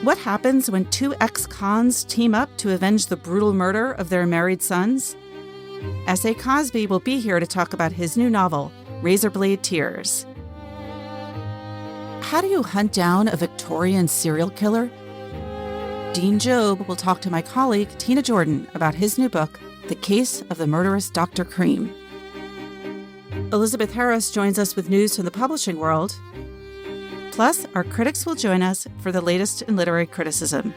What happens when two ex-cons team up to avenge the brutal murder of their married sons? S.A. Cosby will be here to talk about his new novel, Razorblade Tears. How do you hunt down a Victorian serial killer? Dean Jobb will talk to my colleague, Tina Jordan, about his new book, The Case of the Murderous Dr. Cream. Elizabeth Harris joins us with news from the publishing world. Plus, our critics will join us for the latest in literary criticism.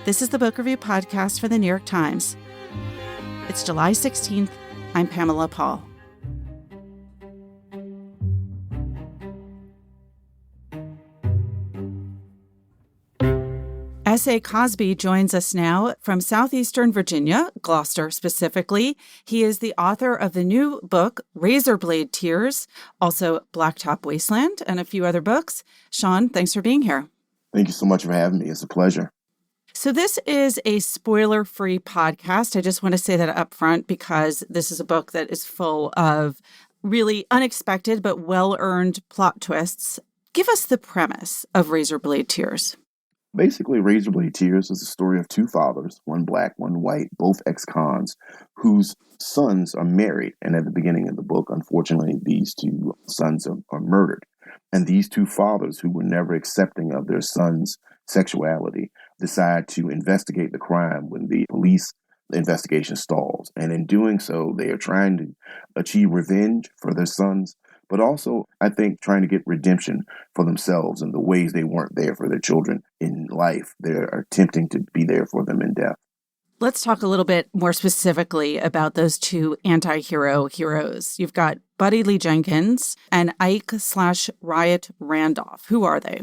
This is the Book Review Podcast for the New York Times. It's July 16th. I'm Pamela Paul. S.A. Cosby joins us now from southeastern Virginia, Gloucester specifically. He is the author of the new book, Razorblade Tears, also Blacktop Wasteland, and a few other books. Sean, thanks for being here. Thank you so much for having me. It's a pleasure. So this is a spoiler-free podcast. I just want to say that up front because this is a book that is full of really unexpected but well-earned plot twists. Give us the premise of Razorblade Tears. Basically, Razorblade Tears is the story of two fathers, one black, one white, both ex-cons, whose sons are married. And at the beginning of the book, unfortunately, these two sons are murdered. And these two fathers, who were never accepting of their sons' sexuality, decide to investigate the crime when the police investigation stalls. And in doing so, they are trying to achieve revenge for their sons, but also, I think, trying to get redemption for themselves in the ways they weren't there for their children in life. They're attempting to be there for them in death. Let's talk a little bit more specifically about those two anti-hero heroes. You've got Buddy Lee Jenkins and Ike/Riot Randolph. Who are they?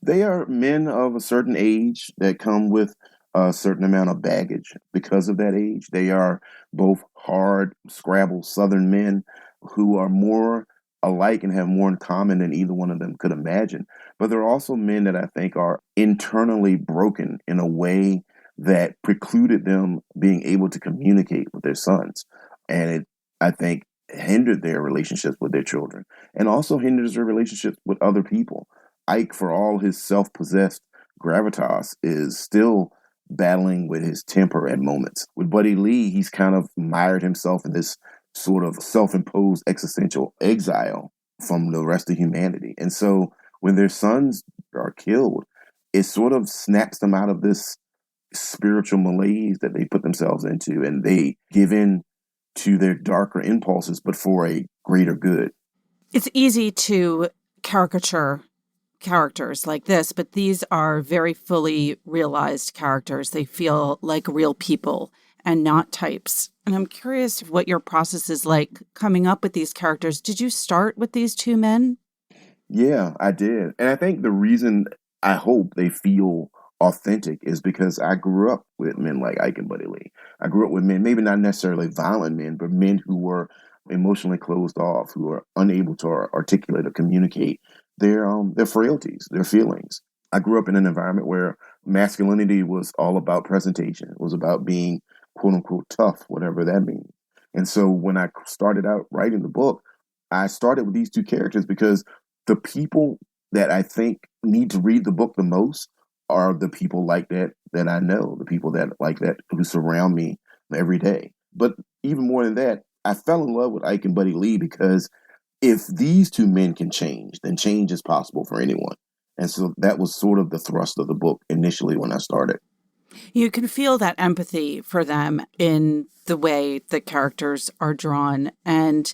They are men of a certain age that come with a certain amount of baggage because of that age. They are both hard, scrabble Southern men who are more alike and have more in common than either one of them could imagine. But they're also men that I think are internally broken in a way that precluded them being able to communicate with their sons. And it, I think, hindered their relationships with their children and also hinders their relationships with other people. Ike, for all his self-possessed gravitas, is still battling with his temper at moments. With Buddy Lee, he's kind of mired himself in this sort of self-imposed existential exile from the rest of humanity. And so when their sons are killed, it sort of snaps them out of this spiritual malaise that they put themselves into, and they give in to their darker impulses, but for a greater good. It's easy to caricature characters like this, but these are very fully realized characters. They feel like real people and not types. And I'm curious what your process is like coming up with these characters. Did you start with these two men? Yeah, I did. And I think the reason I hope they feel authentic is because I grew up with men like Ike and Buddy Lee. I grew up with men, maybe not necessarily violent men, but men who were emotionally closed off, who are unable to articulate or communicate their frailties, their feelings. I grew up in an environment where masculinity was all about presentation. It was about being quote unquote tough, whatever that means. And so when I started out writing the book, I started with these two characters because the people that I think need to read the book the most are the people like that I know, the people that like that who surround me every day. But even more than that, I fell in love with Ike and Buddy Lee because if these two men can change, then change is possible for anyone. And so that was sort of the thrust of the book initially when I started. You can feel that empathy for them in the way the characters are drawn. And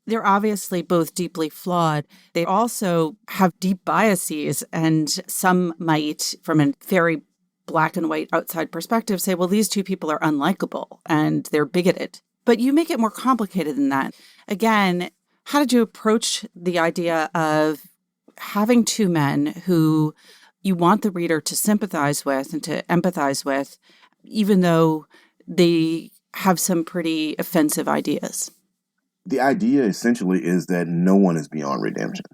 they're obviously both deeply flawed. They also have deep biases. And some might, from a very black and white outside perspective, say, well, these two people are unlikable and they're bigoted. But you make it more complicated than that. Again, how did you approach the idea of having two men who you want the reader to sympathize with and to empathize with, even though they have some pretty offensive ideas? The idea essentially is that no one is beyond redemption.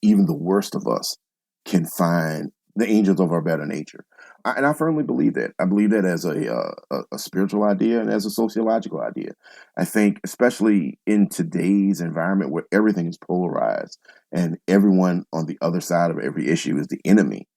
Even the worst of us can find the angels of our better nature. And I firmly believe that. I believe that as a spiritual idea and as a sociological idea. I think, especially in today's environment where everything is polarized and everyone on the other side of every issue is the enemy,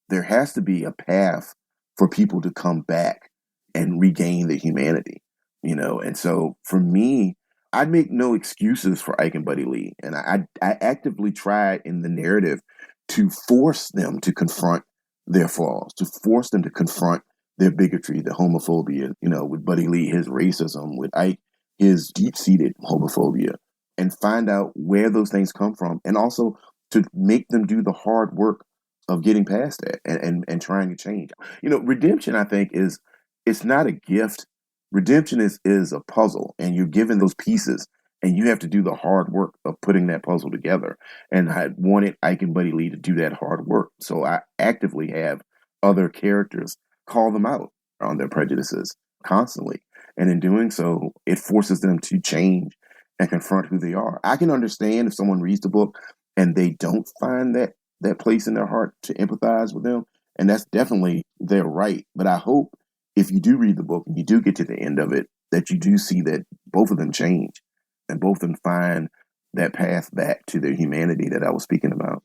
there has to be a path for people to come back and regain their humanity, And so for me, I'd make no excuses for Ike and Buddy Lee. And I actively tried in the narrative to force them to confront their flaws, to force them to confront their bigotry, the homophobia, with Buddy Lee, his racism, with Ike, his deep seated homophobia, and find out where those things come from. And also to make them do the hard work of getting past that and trying to change. Redemption, I think, it's not a gift. Redemption is a puzzle, and you're given those pieces, and you have to do the hard work of putting that puzzle together. And I wanted Ike and Buddy Lee to do that hard work. So I actively have other characters call them out on their prejudices constantly. And in doing so, it forces them to change and confront who they are. I can understand if someone reads the book and they don't find that place in their heart to empathize with them. And that's definitely their right. But I hope if you do read the book and you do get to the end of it, that you do see that both of them change and both of them find that path back to their humanity that I was speaking about.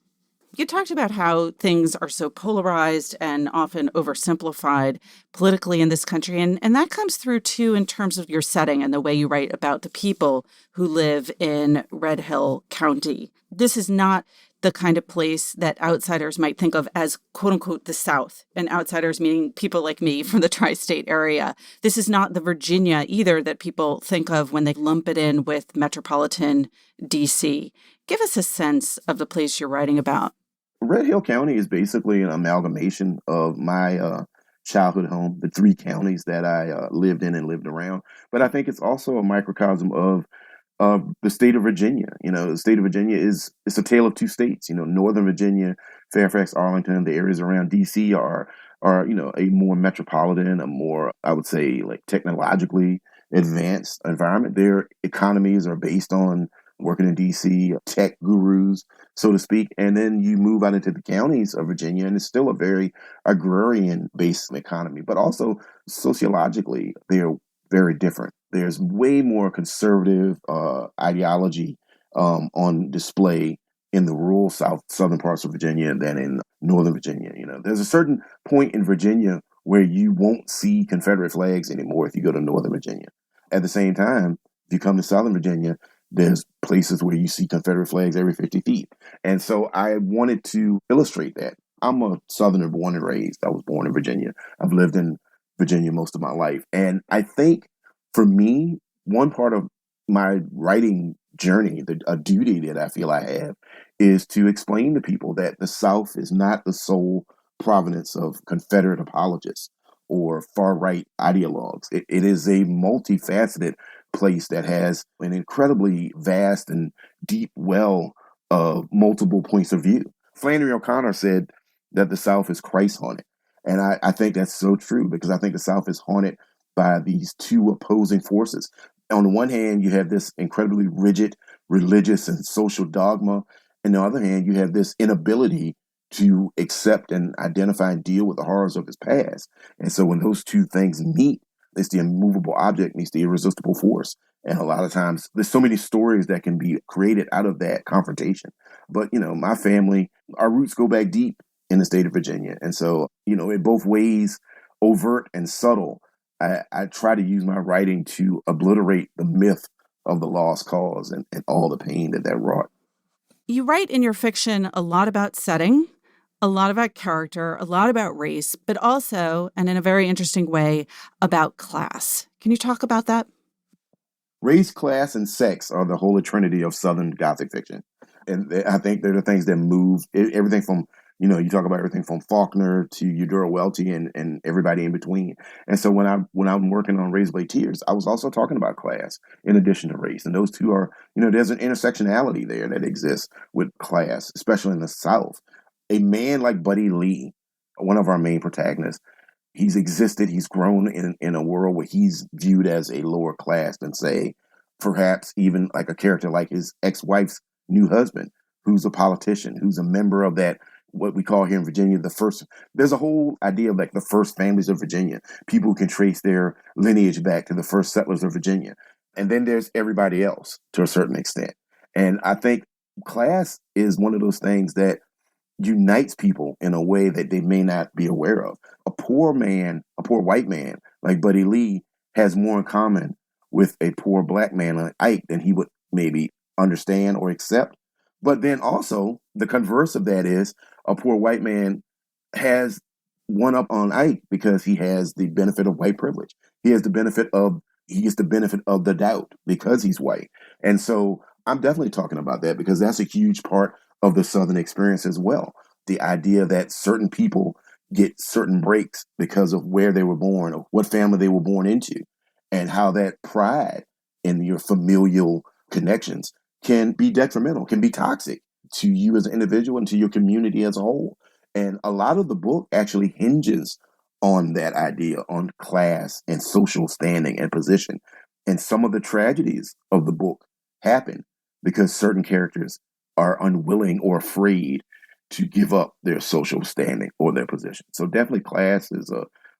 You talked about how things are so polarized and often oversimplified politically in this country. And that comes through, too, in terms of your setting and the way you write about the people who live in Red Hill County. This is not the kind of place that outsiders might think of as, quote unquote, the South. And outsiders meaning people like me from the tri-state area. This is not the Virginia either that people think of when they lump it in with metropolitan D.C. Give us a sense of the place you're writing about. Red Hill County is basically an amalgamation of my childhood home, the three counties that I lived in and lived around. But I think it's also a microcosm of the state of Virginia. The state of Virginia it's a tale of two states. Northern Virginia, Fairfax, Arlington, the areas around D.C. are a more metropolitan, a more, I would say, like technologically advanced environment. Their economies are based on working in D.C., tech gurus, so to speak. And then you move out into the counties of Virginia, and it's still a very agrarian-based economy. But also sociologically, they're very different. There's way more conservative ideology on display in the rural southern parts of Virginia than in northern Virginia. There's a certain point in Virginia where you won't see Confederate flags anymore if you go to northern Virginia. At the same time, if you come to southern Virginia, there's places where you see Confederate flags every 50 feet. And so I wanted to illustrate that. I'm a Southerner born and raised. I was born in Virginia. I've lived in Virginia most of my life. And I think for me, one part of my writing journey, a duty that I feel I have, is to explain to people that the South is not the sole provenance of Confederate apologists or far-right ideologues. It is a multifaceted place that has an incredibly vast and deep well of multiple points of view. Flannery O'Connor said that the South is Christ-haunted. And I think that's so true because I think the South is haunted by these two opposing forces. On the one hand, you have this incredibly rigid religious and social dogma. On the other hand, you have this inability to accept and identify and deal with the horrors of his past. And so when those two things meet, it's the immovable object meets the irresistible force. And a lot of times there's so many stories that can be created out of that confrontation. But, my family, our roots go back deep in the state of Virginia. And so, in both ways, overt and subtle, I try to use my writing to obliterate the myth of the lost cause and all the pain that wrought. You write in your fiction a lot about setting, a lot about character, a lot about race, but also, and in a very interesting way, about class. Can you talk about that? Race, class, and sex are the holy trinity of Southern Gothic fiction. And I think they're the things that move everything from, you talk about everything from Faulkner to Eudora Welty and everybody in between. And so when I'm working on Razorblade Tears, I was also talking about class in addition to race. And those two are, there's an intersectionality there that exists with class, especially in the South. A man like Buddy Lee, one of our main protagonists, he's existed, he's grown in a world where he's viewed as a lower class than, say, perhaps even like a character like his ex-wife's new husband, who's a politician, who's a member of that, what we call here in Virginia, there's a whole idea of like the first families of Virginia. People can trace their lineage back to the first settlers of Virginia. And then there's everybody else to a certain extent. And I think class is one of those things that unites people in a way that they may not be aware of. A poor white man like Buddy Lee has more in common with a poor black man like Ike than he would maybe understand or accept. But then also the converse of that is a poor white man has one up on Ike because he has the benefit of white privilege. He has the benefit of he gets the benefit of the doubt because he's white. And so I'm definitely talking about that because that's a huge part of the Southern experience as well. The idea that certain people get certain breaks because of where they were born or what family they were born into, and how that pride in your familial connections can be detrimental, can be toxic to you as an individual and to your community as a whole. And a lot of the book actually hinges on that idea, on class and social standing and position. And some of the tragedies of the book happen because certain characters are unwilling or afraid to give up their social standing or their position. So definitely class is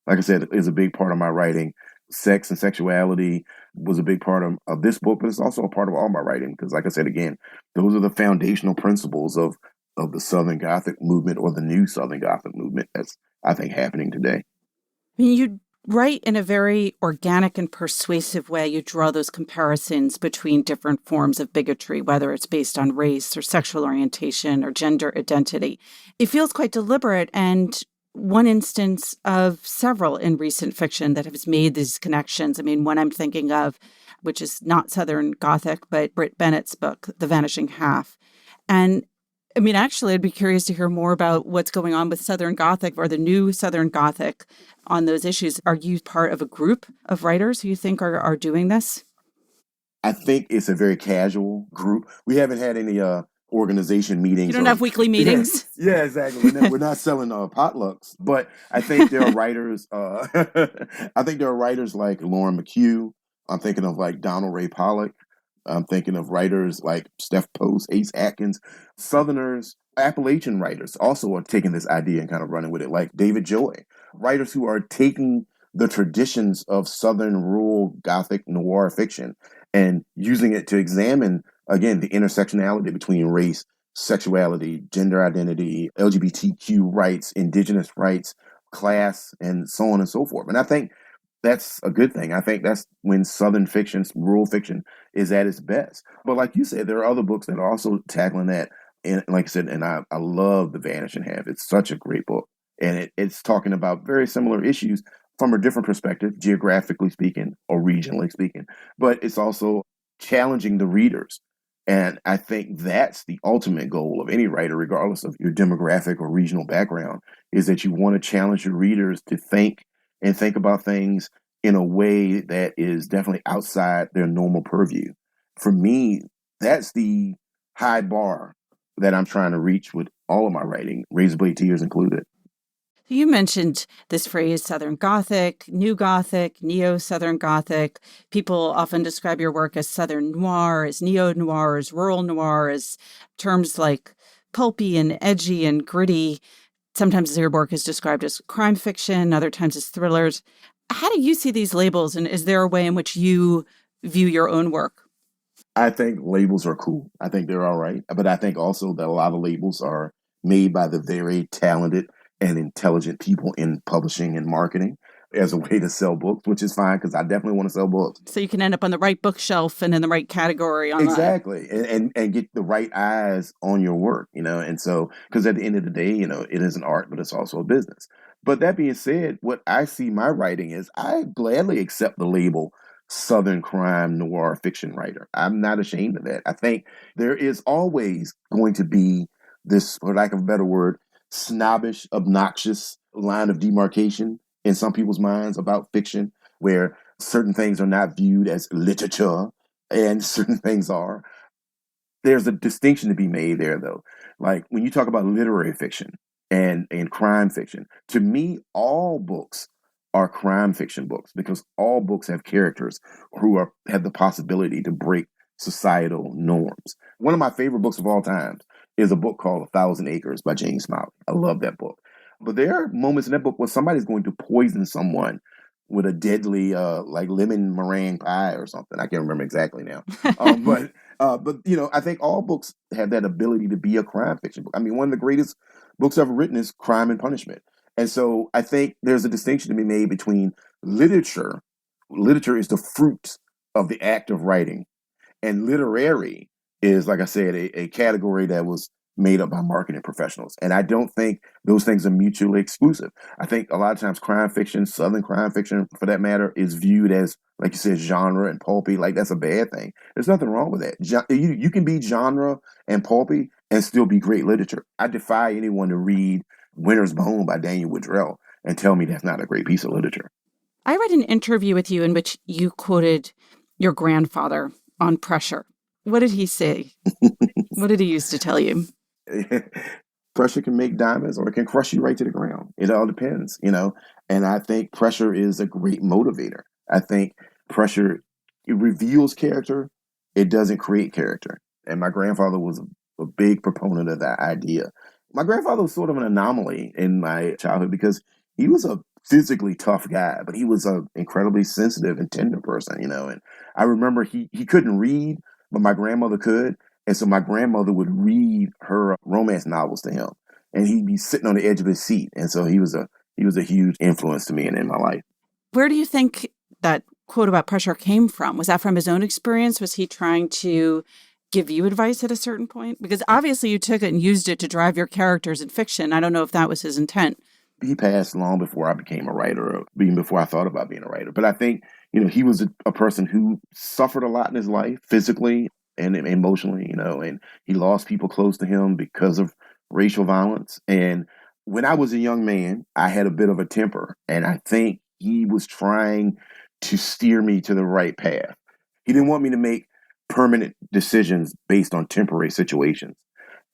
like I said, is a big part of my writing. Sex and sexuality was a big part of this book, but it's also a part of all my writing because, like I said, again, those are the foundational principles of the Southern Gothic movement or the new Southern Gothic movement that's, I think, happening today. I mean, you write in a very organic and persuasive way. You draw those comparisons between different forms of bigotry, whether it's based on race or sexual orientation or gender identity. It feels quite deliberate and one instance of several in recent fiction that has made these connections. I mean, one I'm thinking of, which is not Southern Gothic, but Britt Bennett's book, The Vanishing Half. And I mean, actually, I'd be curious to hear more about what's going on with Southern Gothic or the new Southern Gothic on those issues. Are you part of a group of writers who you think are doing this? I think it's a very casual group. We haven't had any organization You meetings don't or have weekly yeah, meetings? yeah, exactly. We're not selling potlucks, but I think there are writers. I think there are writers like Lauren McHugh. I'm thinking of like Donald Ray Pollock. I'm thinking of writers like Steph Post, Ace Atkins, Southerners, Appalachian writers also are taking this idea and kind of running with it, like David Joy, writers who are taking the traditions of Southern rural Gothic noir fiction and using it to examine, again, the intersectionality between race, sexuality, gender identity, LGBTQ rights, indigenous rights, class, and so on and so forth. And I think that's a good thing. I think that's when Southern fiction, rural fiction, is at its best. But like you said, there are other books that are also tackling that. And like I said, and I love The Vanishing Half. It's such a great book. And it's talking about very similar issues from a different perspective, geographically speaking or regionally speaking. But it's also challenging the readers. And I think that's the ultimate goal of any writer, regardless of your demographic or regional background, is that you want to challenge your readers to think and think about things in a way that is definitely outside their normal purview. For me, that's the high bar that I'm trying to reach with all of my writing, Razorblade Tears included. You mentioned this phrase Southern Gothic, New Gothic, Neo Southern Gothic. People often describe your work as Southern Noir, as Neo Noir, as Rural Noir, as terms like pulpy and edgy and gritty. Sometimes your work is described as crime fiction, other times as thrillers. How do you see these labels, and is there a way in which you view your own work? I think labels are cool. I think they're all right. But I think also that a lot of labels are made by the very talented and intelligent people in publishing and marketing as a way to sell books, which is fine because I definitely want to sell books. So you can end up on the right bookshelf and in the right category online. Exactly. And get the right eyes on your work, And so, because at the end of the day, it is an art, but it's also a business. But that being said, what I see my writing is I gladly accept the label Southern crime noir fiction writer. I'm not ashamed of that. I think there is always going to be this, for lack of a better word, snobbish, obnoxious line of demarcation in some people's minds about fiction where certain things are not viewed as literature and certain things are. There's a distinction to be made there, though. Like when you talk about literary fiction and crime fiction, to me, all books are crime fiction books because all books have characters who have the possibility to break societal norms. One of my favorite books of all time is a book called A Thousand Acres by James Smiley. I love that book. But there are moments in that book where somebody's going to poison someone with a deadly like lemon meringue pie or something. I can't remember exactly now. But I think all books have that ability to be a crime fiction book. I mean, one of the greatest books ever written is Crime and Punishment. And so I think there's a distinction to be made between literature. Literature is the fruit of the act of writing, and literary is, like I said, a category that was made up by marketing professionals. And I don't think those things are mutually exclusive. I think a lot of times crime fiction, Southern crime fiction for that matter, is viewed as, like you said, genre and pulpy. Like that's a bad thing. There's nothing wrong with that. You can be genre and pulpy and still be great literature. I defy anyone to read Winter's Bone by Daniel Woodrell and tell me that's not a great piece of literature. I read an interview with you in which you quoted your grandfather on pressure. What did he say? What did he used to tell you? Pressure can make diamonds or it can crush you right to the ground. It all depends, And I think pressure is a great motivator. I think pressure, it reveals character. It doesn't create character. And my grandfather was a big proponent of that idea. My grandfather was sort of an anomaly in my childhood because he was a physically tough guy, but he was an incredibly sensitive and tender person, And I remember he couldn't read, but my grandmother could. And so my grandmother would read her romance novels to him, and he'd be sitting on the edge of his seat. And so he was a huge influence to me and in my life. Where do you think that quote about pressure came from? Was that from his own experience? Was he trying to give you advice at a certain point? Because obviously you took it and used it to drive your characters in fiction. I don't know if that was his intent. He passed long before I became a writer, or even before I thought about being a writer. But I think, he was a person who suffered a lot in his life, physically and emotionally, and he lost people close to him because of racial violence. And when I was a young man, I had a bit of a temper, and I think he was trying to steer me to the right path. He didn't want me to make permanent decisions based on temporary situations.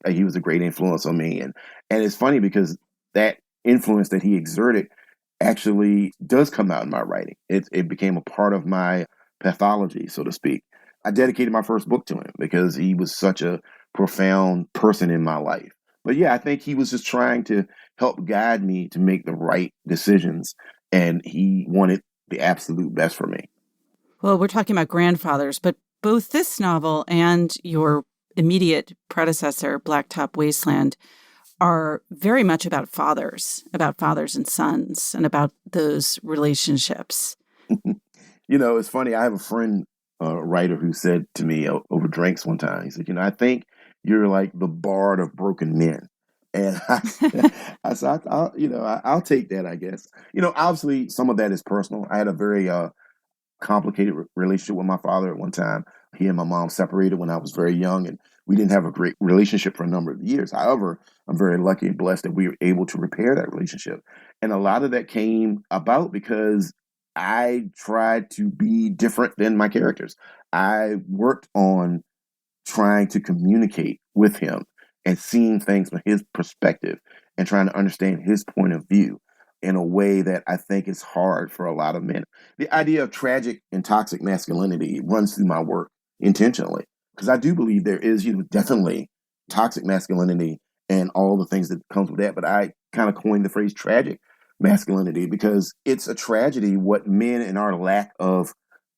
He was a great influence on me. And it's funny because that influence that he exerted actually does come out in my writing. It became a part of my pathology, so to speak. I dedicated my first book to him because he was such a profound person in my life. But yeah, I think he was just trying to help guide me to make the right decisions. And he wanted the absolute best for me. Well, we're talking about grandfathers, but both this novel and your immediate predecessor, Blacktop Wasteland, are very much about fathers and sons, and about those relationships. It's funny. I have a friend, writer, who said to me over drinks one time, he said, I think you're like the bard of broken men. And I said, I'll take that, I guess. Obviously, some of that is personal. I had a very complicated relationship with my father at one time. He and my mom separated when I was very young, and we didn't have a great relationship for a number of years. However, I'm very lucky and blessed that we were able to repair that relationship. And a lot of that came about because I tried to be different than my characters. I worked on trying to communicate with him and seeing things from his perspective and trying to understand his point of view in a way that I think is hard for a lot of men. The idea of tragic and toxic masculinity runs through my work intentionally because I do believe there is, definitely toxic masculinity and all the things that comes with that. But I kind of coined the phrase tragic masculinity because it's a tragedy what men and our lack of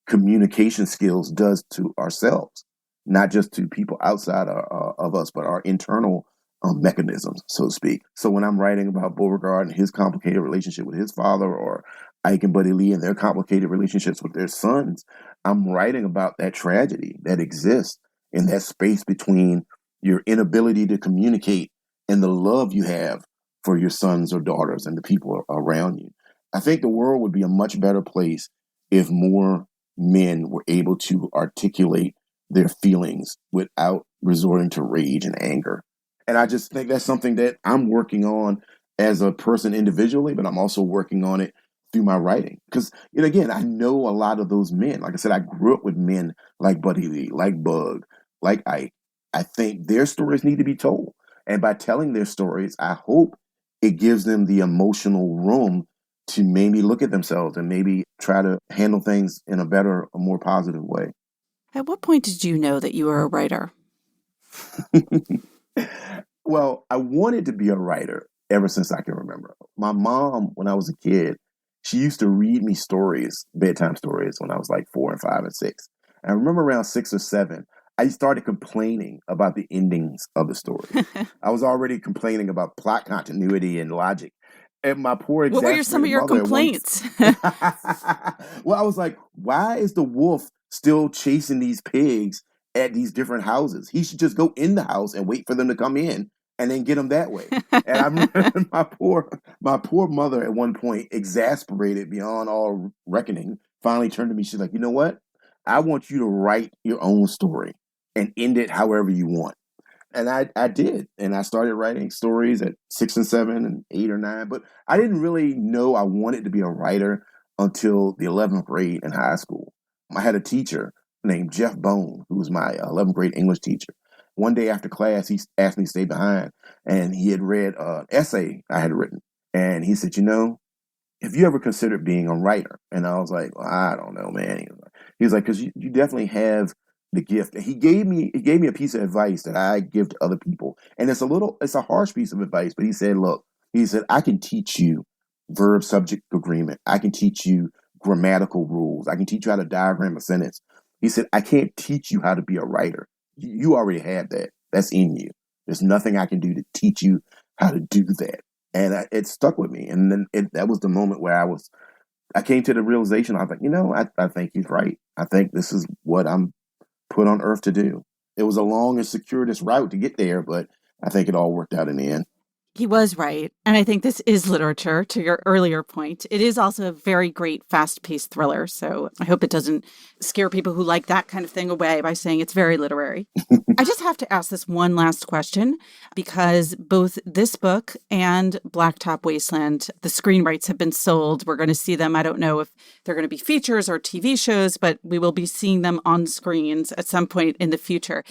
communication skills does to ourselves, not just to people outside of us, but our internal mechanisms, so to speak. So when I'm writing about Beauregard and his complicated relationship with his father, or Ike and Buddy Lee and their complicated relationships with their sons, I'm writing about that tragedy that exists in that space between your inability to communicate and the love you have for your sons or daughters and the people around you. I think the world would be a much better place if more men were able to articulate their feelings without resorting to rage and anger. And I just think that's something that I'm working on as a person individually, but I'm also working on it through my writing. Because, again, I know a lot of those men. Like I said, I grew up with men like Buddy Lee, like Bug, like Ike. I think their stories need to be told. And by telling their stories, I hope it gives them the emotional room to maybe look at themselves and maybe try to handle things in a better, a more positive way. At what point did you know that you were a writer? Well, I wanted to be a writer ever since I can remember. My mom, when I was a kid, she used to read me stories, bedtime stories, when I was like 4 and 5 and 6. And I remember around 6 or 7, I started complaining about the endings of the stories. I was already complaining about plot continuity and logic. And my poor What were some of exasperated your mother at once. complaints? Well, I was like, why is the wolf still chasing these pigs at these different houses? He should just go in the house and wait for them to come in and then get them that way. And I remember my poor mother at one point, exasperated beyond all reckoning, finally turned to me. She's like, you know what? I want you to write your own story and end it however you want. And I did. And I started writing stories at 6 and 7 and 8 or 9. But I didn't really know I wanted to be a writer until the 11th grade in high school. I had a teacher named Jeff Bone, who was my 11th grade English teacher. One day after class, he asked me to stay behind, and he had read an essay I had written. And he said, have you ever considered being a writer? And I was like, well, I don't know, man. He was like, because you definitely have the gift. And he gave me a piece of advice that I give to other people. And it's a harsh piece of advice, but he said, look, I can teach you verb subject agreement. I can teach you grammatical rules. I can teach you how to diagram a sentence. He said, I can't teach you how to be a writer. You already have that. That's in you. There's nothing I can do to teach you how to do that. And it stuck with me. And then that was the moment where I came to the realization. I was like, I think he's right. I think this is what I'm put on earth to do. It was a long and circuitous route to get there, but I think it all worked out in the end. He was right. And I think this is literature, to your earlier point. It is also a very great, fast-paced thriller. So I hope it doesn't scare people who like that kind of thing away by saying it's very literary. I just have to ask this one last question, because both this book and Blacktop Wasteland, the screen rights have been sold. We're going to see them. I don't know if they're going to be features or TV shows, but we will be seeing them on screens at some point in the future.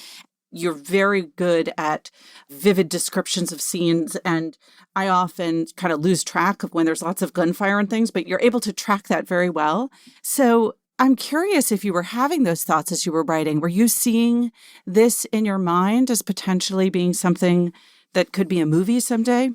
You're very good at vivid descriptions of scenes, and I often kind of lose track of when there's lots of gunfire and things, but you're able to track that very well. So I'm curious if you were having those thoughts as you were writing. Were you seeing this in your mind as potentially being something that could be a movie someday?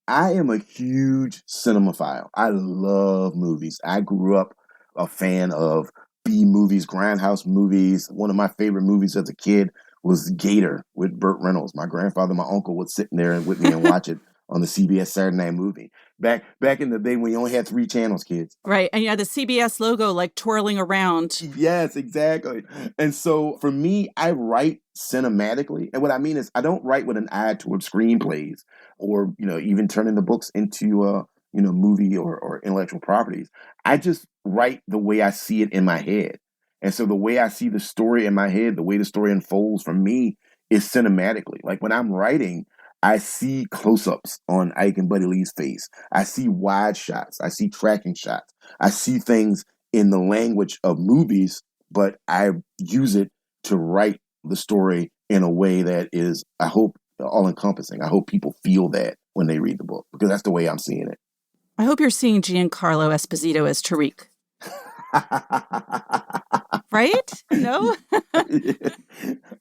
I am a huge cinemaphile. I love movies. I grew up a fan of B movies, grindhouse movies. One of my favorite movies as a kid was Gator with Burt Reynolds. My grandfather, my uncle would sit in there with me and watch it on the CBS Saturday Night Movie. Back in the day when you only had 3 channels, kids. Right. And you had the CBS logo like twirling around. Yes, exactly. And so for me, I write cinematically. And what I mean is I don't write with an eye toward screenplays or, even turning the books into movie or intellectual properties. I just write the way I see it in my head. And so the way I see the story in my head, the way the story unfolds for me is cinematically. Like when I'm writing, I see close-ups on Ike and Buddy Lee's face. I see wide shots. I see tracking shots. I see things in the language of movies, but I use it to write the story in a way that is, I hope, all-encompassing. I hope people feel that when they read the book, because that's the way I'm seeing it. I hope you're seeing Giancarlo Esposito as Tariq. Right? No?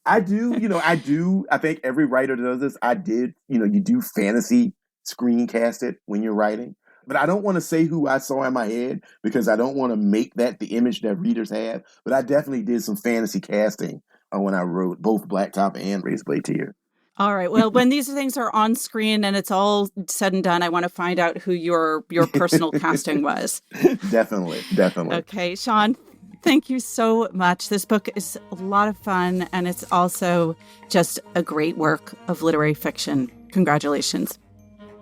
I do. I do. I think every writer does this. I did. You do fantasy screencast it when you're writing. But I don't want to say who I saw in my head because I don't want to make that the image that readers have. But I definitely did some fantasy casting when I wrote both Blacktop and Razorblade Tear. All right. Well, when these things are on screen and it's all said and done, I want to find out who your personal casting was. Definitely. Okay, Sean, thank you so much. This book is a lot of fun, and it's also just a great work of literary fiction. Congratulations.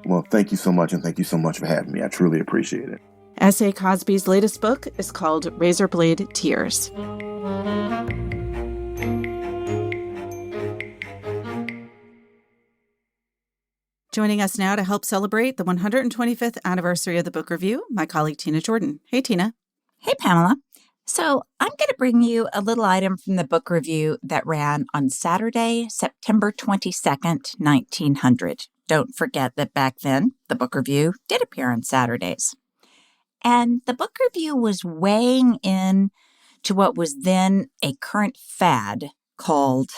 Well, thank you so much, and thank you so much for having me. I truly appreciate it. S.A. Cosby's latest book is called Razorblade Tears. Joining us now to help celebrate the 125th anniversary of the book review, my colleague Tina Jordan. Hey, Tina. Hey, Pamela. So I'm going to bring you a little item from the book review that ran on Saturday, September 22nd, 1900. Don't forget that back then, the book review did appear on Saturdays. And the book review was weighing in to what was then a current fad called,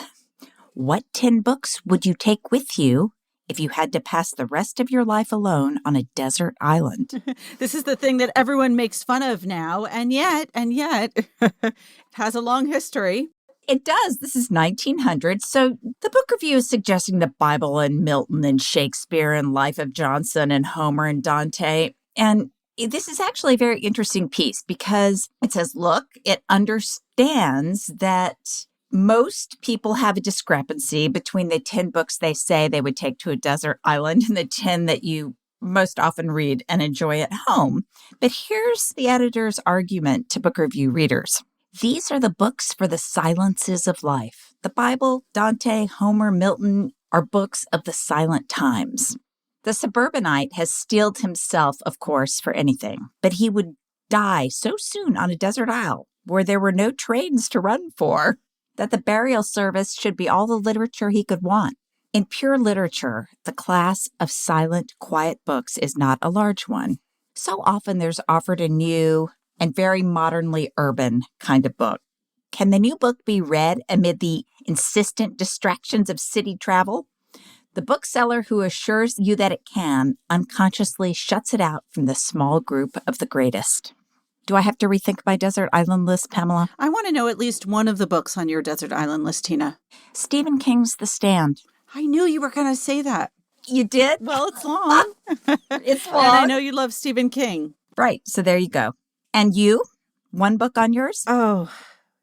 What 10 Books Would You Take With You if you had to pass the rest of your life alone on a desert island? This is the thing that everyone makes fun of now, and yet, it has a long history. It does. This is 1900. So the book review is suggesting the Bible and Milton and Shakespeare and Life of Johnson and Homer and Dante. And this is actually a very interesting piece because it says, look, it understands that most people have a discrepancy between the 10 books they say they would take to a desert island and the 10 that you most often read and enjoy at home. But here's the editor's argument to book review readers. These are the books for the silences of life. The Bible, Dante, Homer, Milton are books of the silent times. The suburbanite has steeled himself, of course, for anything, but he would die so soon on a desert isle where there were no trains to run for that the burial service should be all the literature he could want. In pure literature, the class of silent, quiet books is not a large one. So often there's offered a new and very modernly urban kind of book. Can the new book be read amid the insistent distractions of city travel? The bookseller who assures you that it can unconsciously shuts it out from the small group of the greatest. Do I have to rethink my desert island list, Pamela? I want to know at least one of the books on your desert island list, Tina. Stephen King's The Stand. I knew you were going to say that. You did? Well, it's long. It's long. And I know you love Stephen King. Right. So there you go. And you? One book on yours? Oh,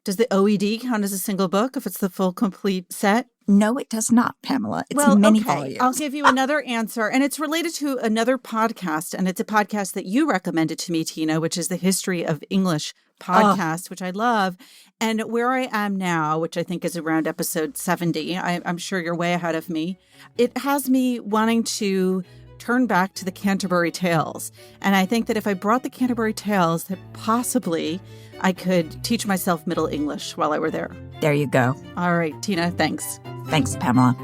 does the OED count as a single book if it's the full complete set? No, it does not, Pamela. It's many volumes. I'll give you another answer. And it's related to another podcast. And it's a podcast that you recommended to me, Tina, which is the History of English podcast, which I love. And Where I Am Now, which I think is around episode 70. I'm sure you're way ahead of me. It has me wanting to turn back to the Canterbury Tales. And I think that if I brought the Canterbury Tales, that possibly I could teach myself Middle English while I were there. There you go. All right, Tina, thanks. Thanks, Pamela.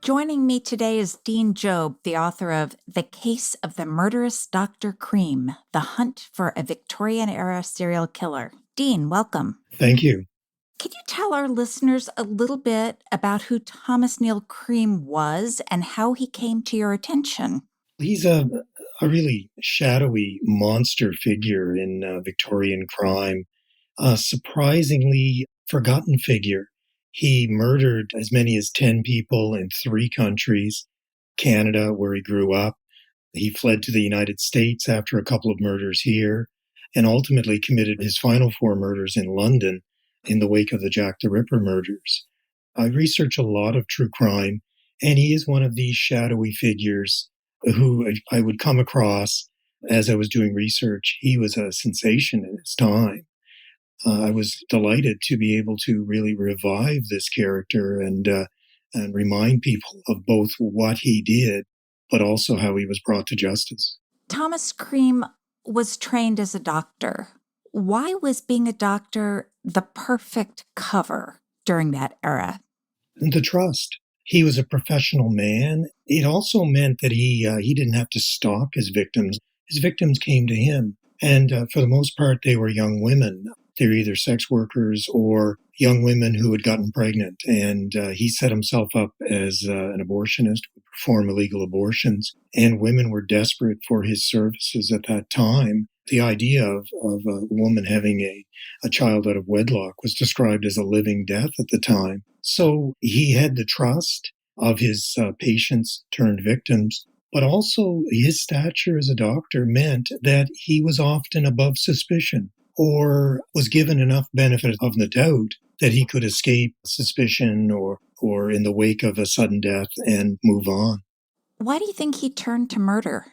Joining me today is Dean Jobb, the author of The Case of the Murderous Dr. Cream, The Hunt for a Victorian-Era Serial Killer. Dean, welcome. Thank you. Can you tell our listeners a little bit about who Thomas Neal Cream was and how he came to your attention? He's a really shadowy monster figure in Victorian crime, a surprisingly forgotten figure. He murdered as many as 10 people in 3 countries, Canada, where he grew up. He fled to the United States after a couple of murders here, and ultimately committed his final 4 murders in London in the wake of the Jack the Ripper murders. I research a lot of true crime, and he is one of these shadowy figures who I would come across as I was doing research. He was a sensation in his time. I was delighted to be able to really revive this character and remind people of both what he did, but also how he was brought to justice. Thomas Cream was trained as a doctor. Why was being a doctor the perfect cover during that era? The trust. He was a professional man. It also meant that he didn't have to stalk his victims. His victims came to him. And for the most part, they were young women. They were either sex workers or young women who had gotten pregnant. And he set himself up as an abortionist, would perform illegal abortions. And women were desperate for his services at that time. The idea of a woman having a child out of wedlock was described as a living death at the time. So he had the trust of his patients turned victims, but also his stature as a doctor meant that he was often above suspicion or was given enough benefit of the doubt that he could escape suspicion or in the wake of a sudden death and move on. Why do you think he turned to murder?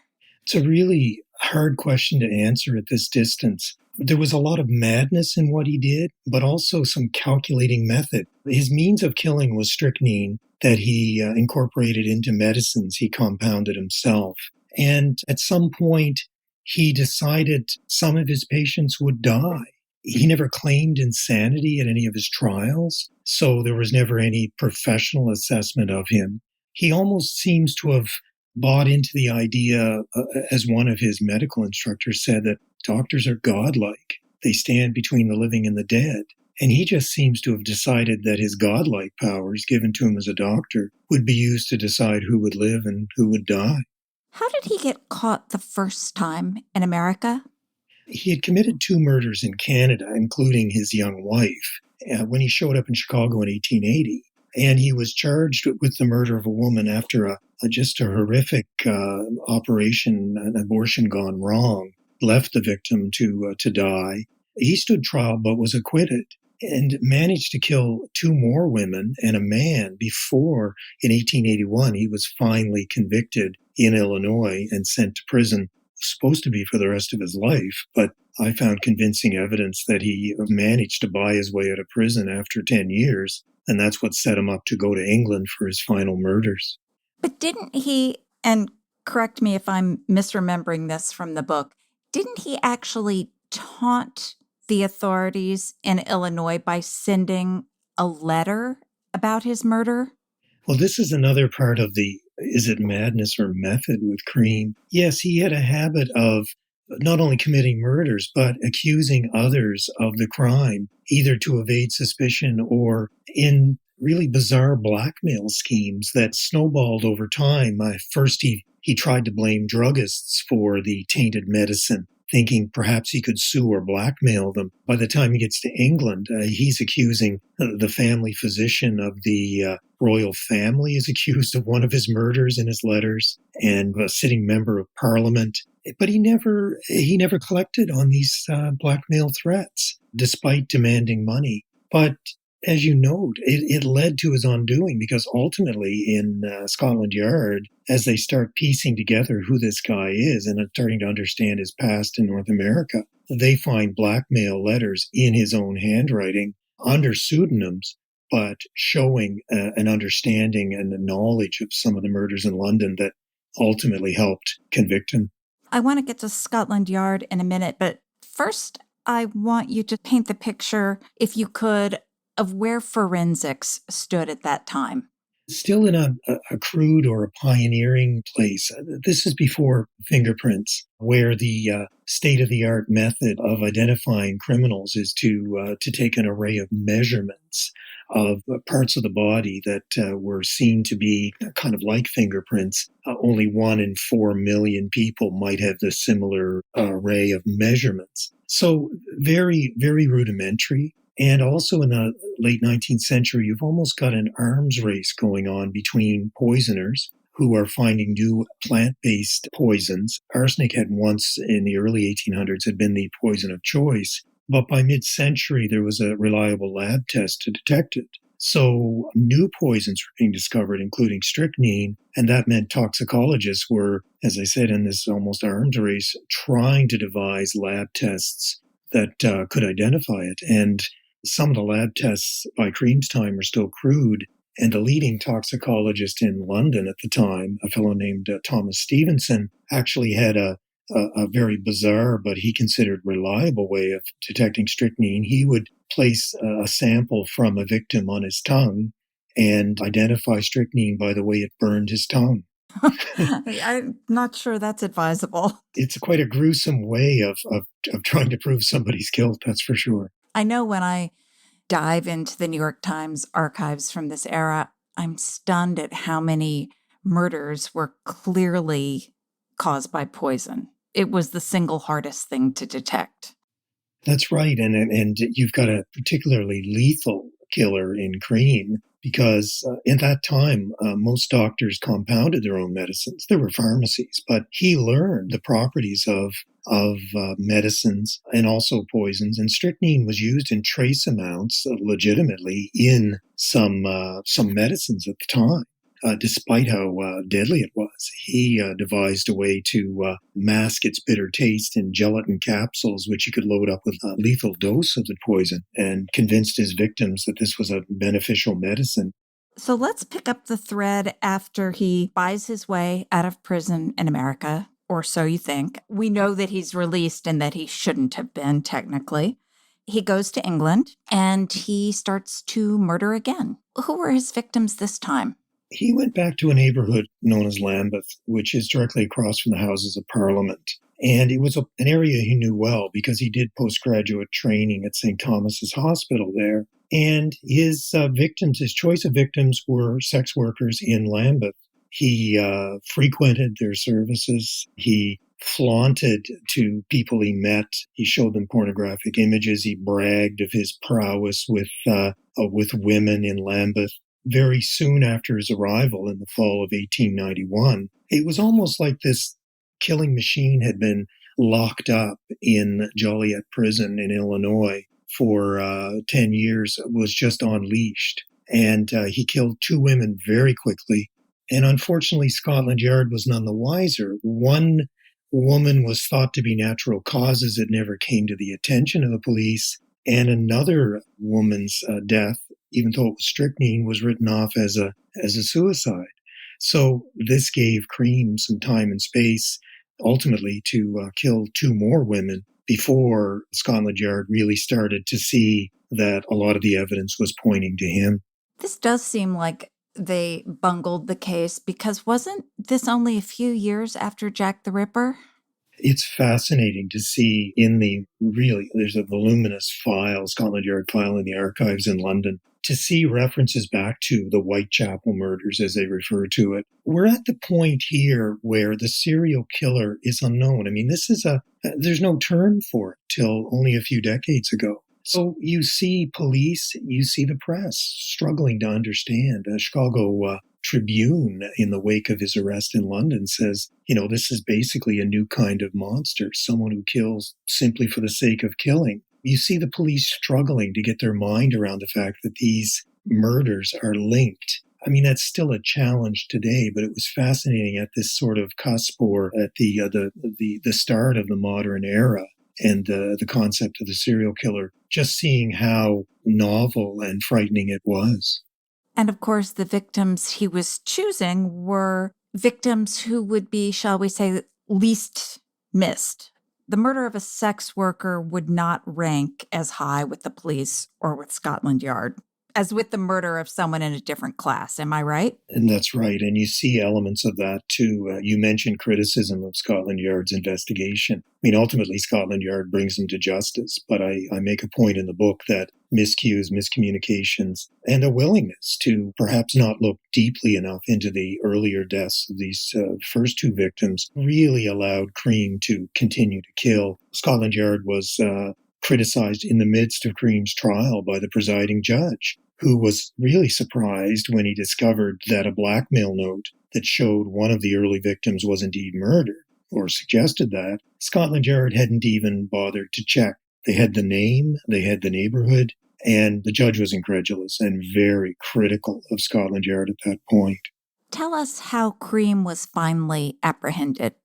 It's a really hard question to answer at this distance. There was a lot of madness in what he did, but also some calculating method. His means of killing was strychnine that he incorporated into medicines he compounded himself. And at some point, he decided some of his patients would die. He never claimed insanity at any of his trials, so there was never any professional assessment of him. He almost seems to have bought into the idea, as one of his medical instructors said, that doctors are godlike. They stand between the living and the dead. And he just seems to have decided that his godlike powers given to him as a doctor would be used to decide who would live and who would die. How did he get caught the first time in America? He had committed 2 murders in Canada, including his young wife, when he showed up in Chicago in 1880. And he was charged with the murder of a woman after just a horrific operation, an abortion gone wrong, left the victim to die. He stood trial but was acquitted and managed to kill 2 more women and a man before, in 1881, he was finally convicted in Illinois and sent to prison. Supposed to be for the rest of his life, but I found convincing evidence that he managed to buy his way out of prison after 10 years, and that's what set him up to go to England for his final murders. But didn't he, and correct me if I'm misremembering this from the book, didn't he actually taunt the authorities in Illinois by sending a letter about his murder? Well, this is another part of the is it madness or method with Cream. Yes, he had a habit of not only committing murders, but accusing others of the crime, either to evade suspicion or in really bizarre blackmail schemes that snowballed over time. First, he tried to blame druggists for the tainted medicine, thinking perhaps he could sue or blackmail them. By the time he gets to England, he's accusing the family physician of the royal family is accused of one of his murders in his letters, and a sitting member of parliament. But he never collected on these blackmail threats, despite demanding money. But as you note, it led to his undoing, because ultimately in Scotland Yard, as they start piecing together who this guy is and starting to understand his past in North America, they find blackmail letters in his own handwriting under pseudonyms, but showing an understanding and a knowledge of some of the murders in London that ultimately helped convict him. I want to get to Scotland Yard in a minute, but first I want you to paint the picture, if you could, of where forensics stood at that time. Still in a crude or a pioneering place. This is before fingerprints, where the state-of-the-art method of identifying criminals is to take an array of measurements of parts of the body that were seen to be kind of like fingerprints. Only 1 in 4 million people might have this similar array of measurements. So very, very rudimentary. And also in the late 19th century, you've almost got an arms race going on between poisoners who are finding new plant-based poisons. Arsenic had once, in the early 1800s, had been the poison of choice. But by mid-century, there was a reliable lab test to detect it. So new poisons were being discovered, including strychnine, and that meant toxicologists were, as I said, in this almost arms race, trying to devise lab tests that could identify it. And some of the lab tests by Cream's time are still crude, and the leading toxicologist in London at the time, a fellow named Thomas Stevenson, actually had a very bizarre but he considered reliable way of detecting strychnine. He would place a sample from a victim on his tongue and identify strychnine by the way it burned his tongue. I'm not sure that's advisable. It's quite a gruesome way of trying to prove somebody's guilt, that's for sure. I know when I dive into the New York Times archives from this era, I'm stunned at how many murders were clearly caused by poison. It was the single hardest thing to detect. That's right. And you've got a particularly lethal killer in Cream, because in that time, most doctors compounded their own medicines. There were pharmacies, but he learned the properties of medicines and also poisons. And strychnine was used in trace amounts legitimately in some medicines at the time. Despite how deadly it was, he devised a way to mask its bitter taste in gelatin capsules, which he could load up with a lethal dose of the poison, and convinced his victims that this was a beneficial medicine. So let's pick up the thread after he buys his way out of prison in America, or so you think. We know that he's released and that he shouldn't have been, technically. He goes to England and he starts to murder again. Who were his victims this time? He went back to a neighborhood known as Lambeth, which is directly across from the Houses of Parliament. And it was an area he knew well because he did postgraduate training at St. Thomas's Hospital there. And his victims, his choice of victims were sex workers in Lambeth. He frequented their services. He flaunted to people he met. He showed them pornographic images. He bragged of his prowess with women in Lambeth. Very soon after his arrival in the fall of 1891, it was almost like this killing machine had been locked up in Joliet Prison in Illinois for 10 years, was just unleashed. And he killed 2 women very quickly. And unfortunately, Scotland Yard was none the wiser. One woman was thought to be natural causes. It never came to the attention of the police. And another woman's death, even though it was strychnine, was written off as a suicide. So this gave Cream some time and space, ultimately, to kill 2 more women before Scotland Yard really started to see that a lot of the evidence was pointing to him. This does seem like they bungled the case because wasn't this only a few years after Jack the Ripper? It's fascinating to see there's a voluminous file, Scotland Yard file in the archives in London, to see references back to the Whitechapel murders, as they refer to it. We're at the point here where the serial killer is unknown. I mean, there's no term for it till only a few decades ago. So you see police, you see the press struggling to understand. A Chicago Tribune, in the wake of his arrest in London, says, this is basically a new kind of monster, someone who kills simply for the sake of killing. You see the police struggling to get their mind around the fact that these murders are linked. I mean, that's still a challenge today, but it was fascinating at this sort of cusp, or at the start of the modern era, and the concept of the serial killer, just seeing how novel and frightening it was. And of course, the victims he was choosing were victims who would be, shall we say, least missed. The murder of a sex worker would not rank as high with the police or with Scotland Yard as with the murder of someone in a different class. Am I right? And that's right. And you see elements of that too. You mentioned criticism of Scotland Yard's investigation. I mean, ultimately, Scotland Yard brings them to justice. But I make a point in the book that miscues, miscommunications, and a willingness to perhaps not look deeply enough into the earlier deaths of these first 2 victims really allowed Cream to continue to kill. Scotland Yard was criticized in the midst of Cream's trial by the presiding judge, who was really surprised when he discovered that a blackmail note that showed one of the early victims was indeed murdered, or suggested that, Scotland Yard hadn't even bothered to check. They had the name, they had the neighborhood, and the judge was incredulous and very critical of Scotland Yard at that point. Tell us how Cream was finally apprehended.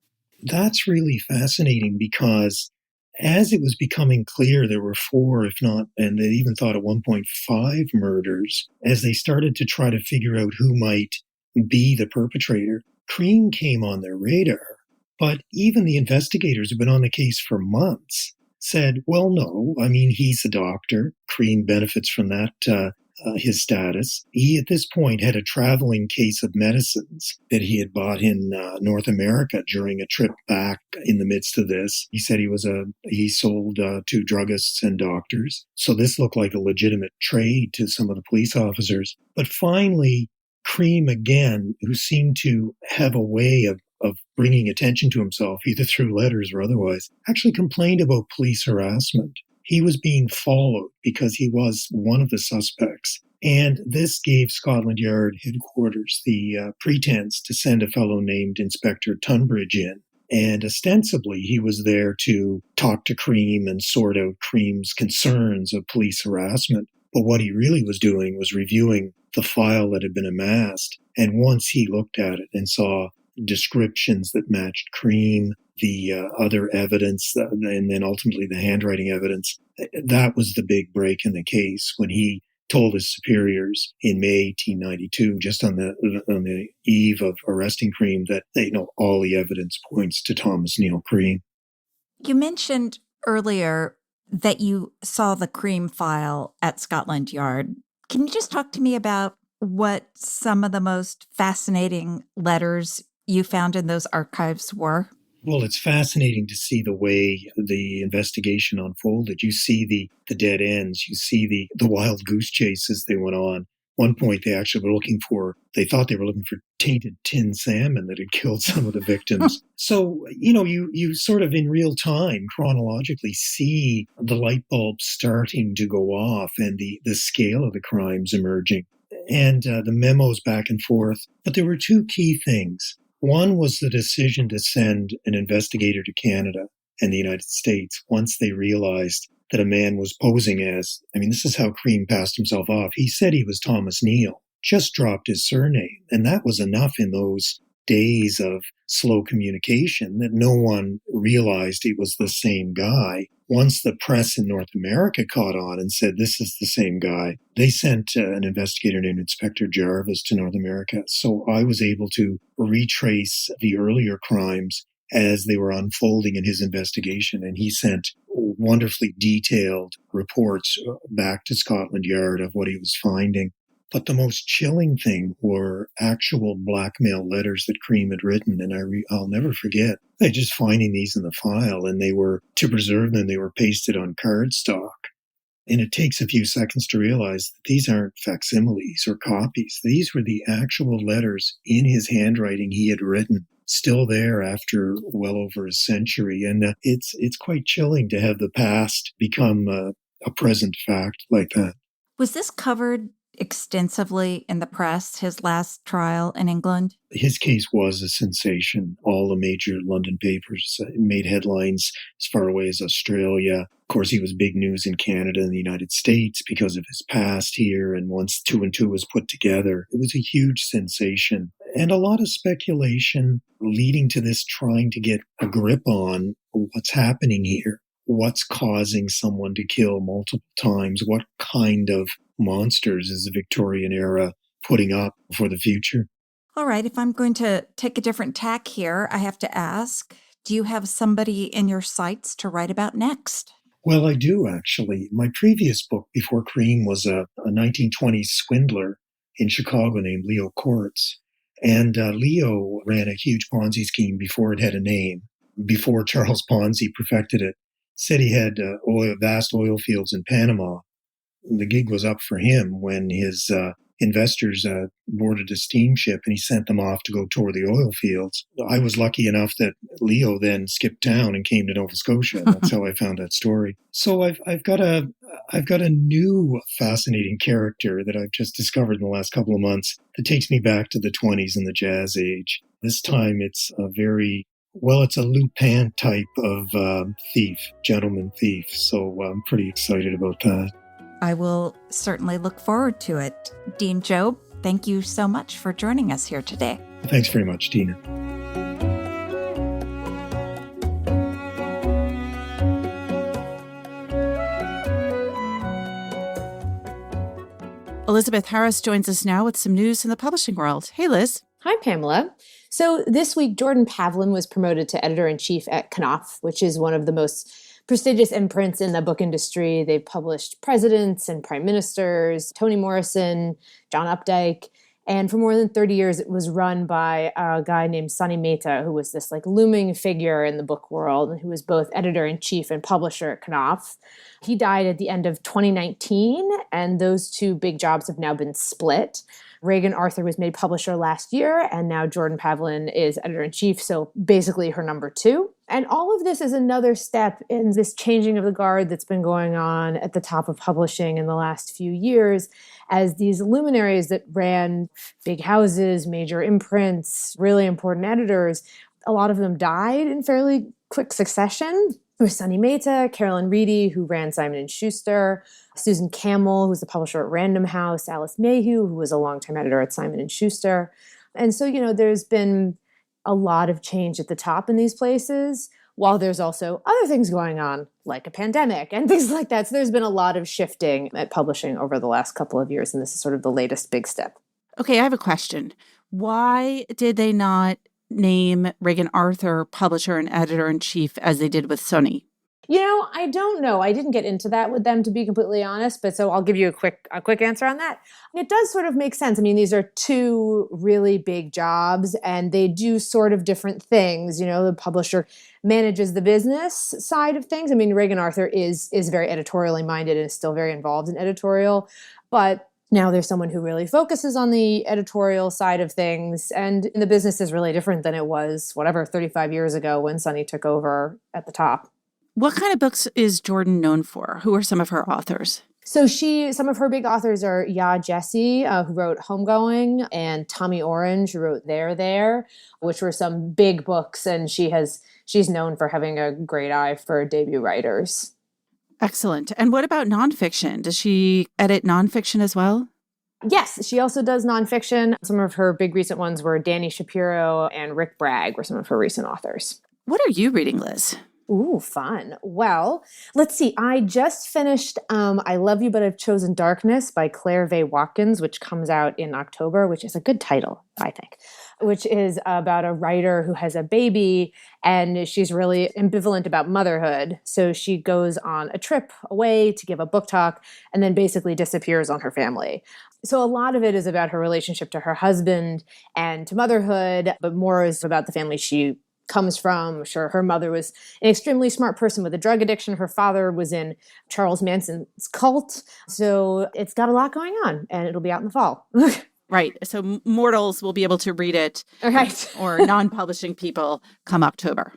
That's really fascinating because as it was becoming clear there were 4, if not, and they even thought at one point 5 murders, as they started to try to figure out who might be the perpetrator, Cream came on their radar. But even the investigators who've been on the case for months said, well, no, I mean, he's a doctor. Cream benefits from that, his status. He, at this point, had a traveling case of medicines that he had bought in North America during a trip back in the midst of this. He said he sold to druggists and doctors. So this looked like a legitimate trade to some of the police officers. But finally, Cream, again, who seemed to have a way of bringing attention to himself, either through letters or otherwise, actually complained about police harassment. He was being followed because he was one of the suspects. And this gave Scotland Yard headquarters the pretense to send a fellow named Inspector Tunbridge in. And ostensibly, he was there to talk to Cream and sort out Cream's concerns of police harassment. But what he really was doing was reviewing the file that had been amassed. And once he looked at it and saw descriptions that matched Cream, the other evidence, and then ultimately the handwriting evidence, that was the big break in the case when he told his superiors in May 1892, just on the eve of arresting Cream, that all the evidence points to Thomas Neal Cream. You mentioned earlier that you saw the Cream file at Scotland Yard. Can you just talk to me about what some of the most fascinating letters you found in those archives were? Well, it's fascinating to see the way the investigation unfolded. You see the dead ends. You see the wild goose chases they went on. One point, they thought they were looking for tainted tin salmon that had killed some of the victims. So, you sort of in real time, chronologically see the light bulb starting to go off and the scale of the crimes emerging and the memos back and forth. But there were two key things. One was the decision to send an investigator to Canada and the United States once they realized that a man was posing as, this is how Cream passed himself off. He said he was Thomas Neal, just dropped his surname. And that was enough in those days of slow communication that no one realized he was the same guy. Once the press in North America caught on and said, this is the same guy, they sent an investigator named Inspector Jarvis to North America. So I was able to retrace the earlier crimes as they were unfolding in his investigation. And he sent wonderfully detailed reports back to Scotland Yard of what he was finding. But the most chilling thing were actual blackmail letters that Cream had written, and I'll never forget. Just finding these in the file, and they were, to preserve them, they were pasted on cardstock. And it takes a few seconds to realize that these aren't facsimiles or copies. These were the actual letters in his handwriting he had written, still there after well over a century. And it's quite chilling to have the past become a present fact like that. Was this covered extensively in the press, his last trial in England? His case was a sensation. All the major London papers made headlines as far away as Australia. Of course, he was big news in Canada and the United States because of his past here. And once 2 and 2 was put together, it was a huge sensation. And a lot of speculation leading to this trying to get a grip on what's happening here. What's causing someone to kill multiple times? What kind of monsters is the Victorian era putting up for the future? All right, if I'm going to take a different tack here, I have to ask, do you have somebody in your sights to write about next? Well, I do, actually. My previous book before Cream was a 1920s swindler in Chicago named Leo Kortz. And Leo ran a huge Ponzi scheme before it had a name, before Charles Ponzi perfected it. Said he had vast oil fields in Panama. The gig was up for him when his investors boarded a steamship and he sent them off to go tour the oil fields. I was lucky enough that Leo then skipped town and came to Nova Scotia. That's how I found that story. So I've got a new fascinating character that I've just discovered in the last couple of months that takes me back to the 20s and the jazz age. This time it's it's a Lupin type of gentleman thief. So I'm pretty excited about that. I will certainly look forward to it. Dean Jobb, thank you so much for joining us here today. Thanks very much, Tina. Elizabeth Harris joins us now with some news in the publishing world. Hey, Liz. Hi, Pamela. So this week, Jordan Pavlin was promoted to editor-in-chief at Knopf, which is one of the most prestigious imprints in the book industry. They've published presidents and prime ministers, Toni Morrison, John Updike. And for more than 30 years, it was run by a guy named Sunny Mehta, who was this looming figure in the book world, and who was both editor-in-chief and publisher at Knopf. He died at the end of 2019, and those two big jobs have now been split. Reagan Arthur was made publisher last year, and now Jordan Pavlin is editor-in-chief, so basically her number two. And all of this is another step in this changing of the guard that's been going on at the top of publishing in the last few years, as these luminaries that ran big houses, major imprints, really important editors, a lot of them died in fairly quick succession. There was Sunny Mehta, Carolyn Reedy, who ran Simon & Schuster, Susan Campbell, who's the publisher at Random House, Alice Mayhew, who was a longtime editor at Simon & Schuster. And so, there's been a lot of change at the top in these places, while there's also other things going on, like a pandemic and things like that. So there's been a lot of shifting at publishing over the last couple of years, and this is sort of the latest big step. Okay, I have a question. Why did they not name Reagan Arthur publisher and editor-in-chief as they did with Sunny? I don't know. I didn't get into that with them, to be completely honest. But so I'll give you a quick answer on that. It does sort of make sense. I mean, these are two really big jobs and they do sort of different things. The publisher manages the business side of things. I mean, Reagan Arthur is very editorially minded and is still very involved in editorial. But now there's someone who really focuses on the editorial side of things. And the business is really different than it was, 35 years ago when Sunny took over at the top. What kind of books is Jordan known for? Who are some of her authors? So some of her big authors are Jesse, who wrote Homegoing, and Tommy Orange, who wrote There, which were some big books. And she's known for having a great eye for debut writers. Excellent. And what about nonfiction? Does she edit nonfiction as well? Yes, she also does nonfiction. Some of her big recent ones were Danny Shapiro and Rick Bragg were some of her recent authors. What are you reading, Liz? Ooh, fun. Well, let's see. I just finished I Love You, But I've Chosen Darkness by Claire V. Watkins, which comes out in October, which is a good title, I think, which is about a writer who has a baby and she's really ambivalent about motherhood. So she goes on a trip away to give a book talk and then basically disappears on her family. So a lot of it is about her relationship to her husband and to motherhood, but more is about the family she comes from. I'm sure her mother was an extremely smart person with a drug addiction. Her father was in Charles Manson's cult. So it's got a lot going on and it'll be out in the fall. Right. So mortals will be able to read it. Right. Or non-publishing people come October.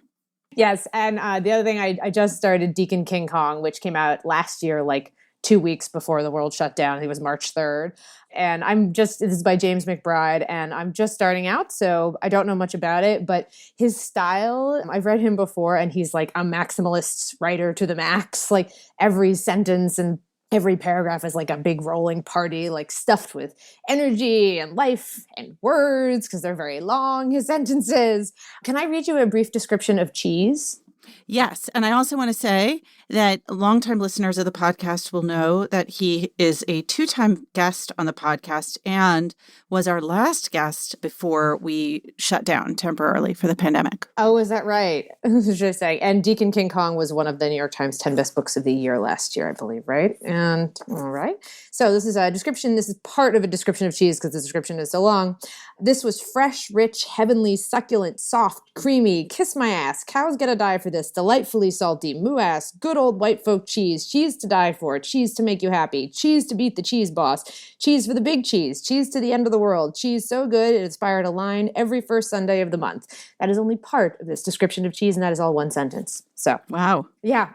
Yes. And the other thing, I just started Deacon King Kong, which came out last year, like 2 weeks before the world shut down. It was March 3rd. And this is by James McBride, and I'm just starting out, so I don't know much about it, but his style, I've read him before, and he's like a maximalist writer to the max. Like every sentence and every paragraph is like a big rolling party, like stuffed with energy and life and words, because they're very long, his sentences. Can I read you a brief description of cheese? Yes. And I also want to say that longtime listeners of the podcast will know that he is a 2-time guest on the podcast and was our last guest before we shut down temporarily for the pandemic. Oh, is that right? Just saying. And Deacon King Kong was one of the New York Times 10 best books of the year last year, I believe, right? And all right. So this is a description. This is part of a description of cheese because the description is so long. This was fresh, rich, heavenly, succulent, soft, creamy, kiss my ass, cows gotta die for this, delightfully salty, moo ass, good old white folk cheese to die for, cheese to make you happy, cheese to beat the cheese boss, cheese for the big cheese to the end of the world, cheese so good it inspired a line every first Sunday of the month. That is only part of this description of cheese, and that is all one sentence. So, wow. Yeah.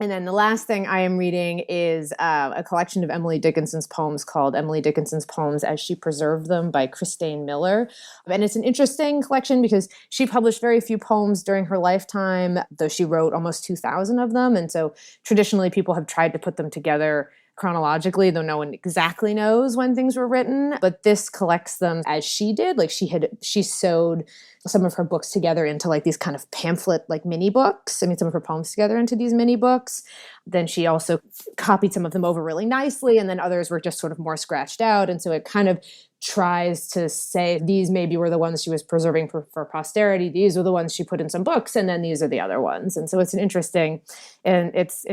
And then the last thing I am reading is a collection of Emily Dickinson's poems called Emily Dickinson's Poems as She Preserved Them by Christine Miller. And it's an interesting collection because she published very few poems during her lifetime, though she wrote almost 2,000 of them. And so traditionally people have tried to put them together chronologically, though no one exactly knows when things were written. But this collects them as she did. Like she sewed some of her books together into like these kind of pamphlet, like mini books. I mean, some of her poems together into these mini books. Then she also copied some of them over really nicely. And then others were just sort of more scratched out. And so it kind of tries to say these maybe were the ones she was preserving for posterity. These are the ones she put in some books. And then these are the other ones. And so it's an interesting, and it's